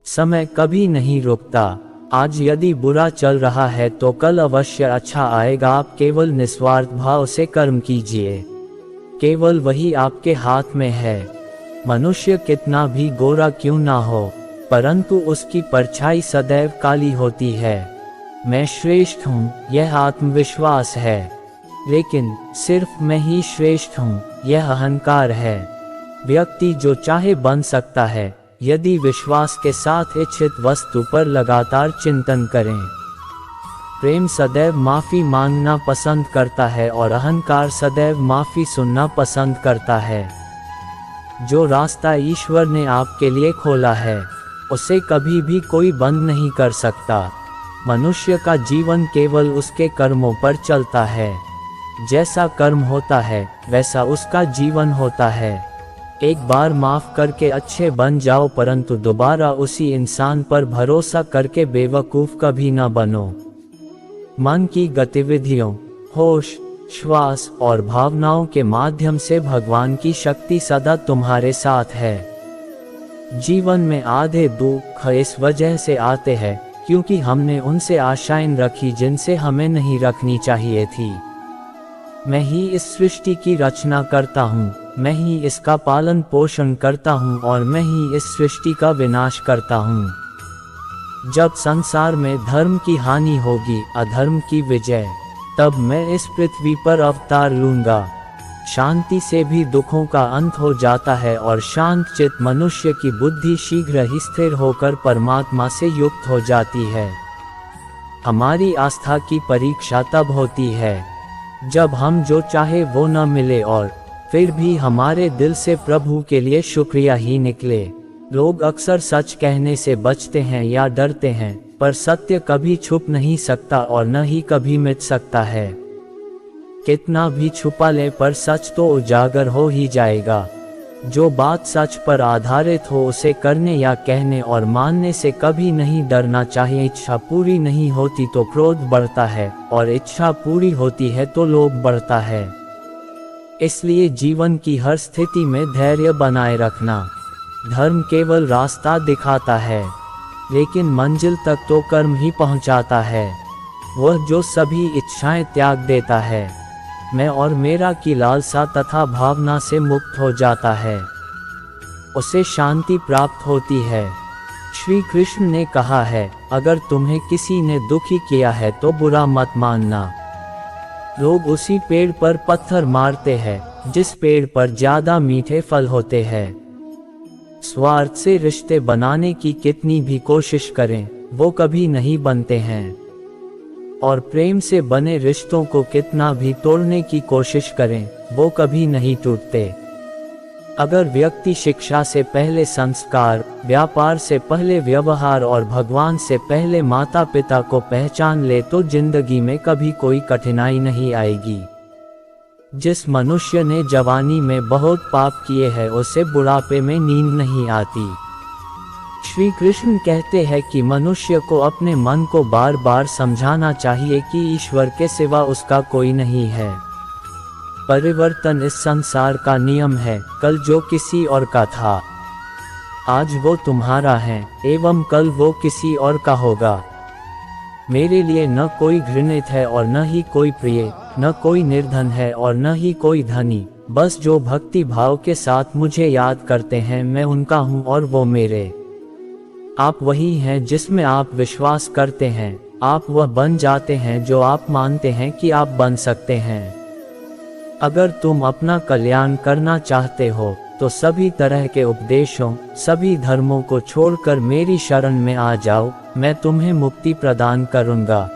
समय कभी नहीं रुकता। आज यदि बुरा चल रहा है तो कल अवश्य अच्छा आएगा। आप केवल निस्वार्थ भाव से कर्म कीजिए, केवल वही आपके हाथ में है। मनुष्य कितना भी गोरा क्यों ना हो, परंतु उसकी परछाई सदैव काली होती है। मैं श्रेष्ठ हूँ, यह आत्मविश्वास है, लेकिन सिर्फ मैं ही श्रेष्ठ हूँ, यह अहंकार है। व्यक्ति जो चाहे बन सकता है, यदि विश्वास के साथ इच्छित वस्तु पर लगातार चिंतन करें। प्रेम सदैव माफी मांगना पसंद करता है और अहंकार सदैव माफी सुनना पसंद करता है। जो रास्ता ईश्वर ने आपके लिए खोला है, उसे कभी भी कोई बंद नहीं कर सकता। मनुष्य का जीवन केवल उसके कर्मों पर चलता है। जैसा कर्म होता है, वैसा उसका जीवन होता है। एक बार माफ करके अच्छे बन जाओ, परंतु दोबारा उसी इंसान पर भरोसा करके बेवकूफ कभी न बनो। मन की गतिविधियों, होश, श्वास और भावनाओं के माध्यम से भगवान की शक्ति सदा तुम्हारे साथ है। जीवन में आधे दुख इस वजह से आते हैं क्योंकि हमने उनसे आशाएं रखी जिनसे हमें नहीं रखनी चाहिए थी। मैं ही इस सृष्टि की रचना करता हूँ, मैं ही इसका पालन पोषण करता हूँ और मैं ही इस सृष्टि का विनाश करता हूँ। जब संसार में धर्म की हानि होगी, अधर्म की विजय, तब मैं इस पृथ्वी पर अवतार लूंगा। शांति से भी दुखों का अंत हो जाता है और शांत चित्त मनुष्य की बुद्धि शीघ्र ही स्थिर होकर परमात्मा से युक्त हो जाती है। हमारी आस्था की परीक्षा तब होती है जब हम जो चाहे वो न मिले और फिर भी हमारे दिल से प्रभु के लिए शुक्रिया ही निकले। लोग अक्सर सच कहने से बचते हैं या डरते हैं, पर सत्य कभी छुप नहीं सकता और न ही कभी मिट सकता है। कितना भी छुपा ले, पर सच तो उजागर हो ही जाएगा। जो बात सच पर आधारित हो उसे करने या कहने और मानने से कभी नहीं डरना चाहिए। इच्छा पूरी नहीं होती तो क्रोध बढ़ता है और इच्छा पूरी होती है तो लोभ बढ़ता है। इसलिए जीवन की हर स्थिति में धैर्य बनाए रखना। धर्म केवल रास्ता दिखाता है, लेकिन मंजिल तक तो कर्म ही पहुंचाता है। वह जो सभी इच्छाएं त्याग देता है, मैं और मेरा की लालसा तथा भावना से मुक्त हो जाता है, उसे शांति प्राप्त होती है। श्री कृष्ण ने कहा है, अगर तुम्हें किसी ने दुखी किया है तो बुरा मत मानना। लोग उसी पेड़ पर पत्थर मारते हैं जिस पेड़ पर ज्यादा मीठे फल होते हैं। स्वार्थ से रिश्ते बनाने की कितनी भी कोशिश करें, वो कभी नहीं बनते हैं, और प्रेम से बने रिश्तों को कितना भी तोड़ने की कोशिश करें, वो कभी नहीं टूटते। अगर व्यक्ति शिक्षा से पहले संस्कार, व्यापार से पहले व्यवहार और भगवान से पहले माता पिता को पहचान ले तो जिंदगी में कभी कोई कठिनाई नहीं आएगी। जिस मनुष्य ने जवानी में बहुत पाप किए हैं, उसे बुढ़ापे में नींद नहीं आती। श्री कृष्ण कहते हैं कि मनुष्य को अपने मन को बार बार समझाना चाहिए कि ईश्वर के सिवा उसका कोई नहीं है। परिवर्तन इस संसार का नियम है। कल जो किसी और का था, आज वो तुम्हारा है एवं कल वो किसी और का होगा। मेरे लिए न कोई घृणित है और न ही कोई प्रिय, न कोई निर्धन है और न ही कोई धनी। बस जो भक्ति भाव के साथ मुझे याद करते हैं, मैं उनका हूँ और वो मेरे। आप वही हैं जिसमें आप विश्वास करते हैं। आप वह बन जाते हैं जो आप मानते हैं कि आप बन सकते हैं। अगर तुम अपना कल्याण करना चाहते हो तो सभी तरह के उपदेशों, सभी धर्मों को छोड़कर मेरी शरण में आ जाओ, मैं तुम्हें मुक्ति प्रदान करूंगा।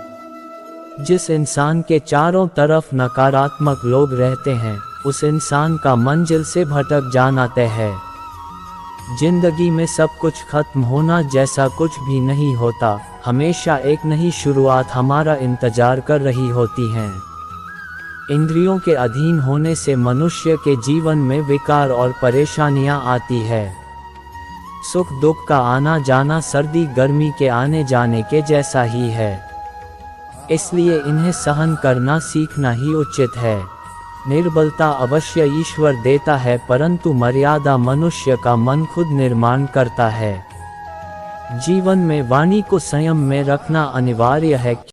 जिस इंसान के चारों तरफ नकारात्मक लोग रहते हैं, उस इंसान का मंजिल से भटक जाना तय है। जिंदगी में सब कुछ खत्म होना जैसा कुछ भी नहीं होता। हमेशा एक नई शुरुआत हमारा इंतजार कर रही होती है। इंद्रियों के अधीन होने से मनुष्य के जीवन में विकार और परेशानियां आती है। सुख दुख का आना जाना सर्दी गर्मी के आने जाने के जैसा ही है, इसलिए इन्हें सहन करना सीखना ही उचित है। निर्बलता अवश्य ईश्वर देता है, परंतु मर्यादा मनुष्य का मन खुद निर्माण करता है। जीवन में वाणी को संयम में रखना अनिवार्य है।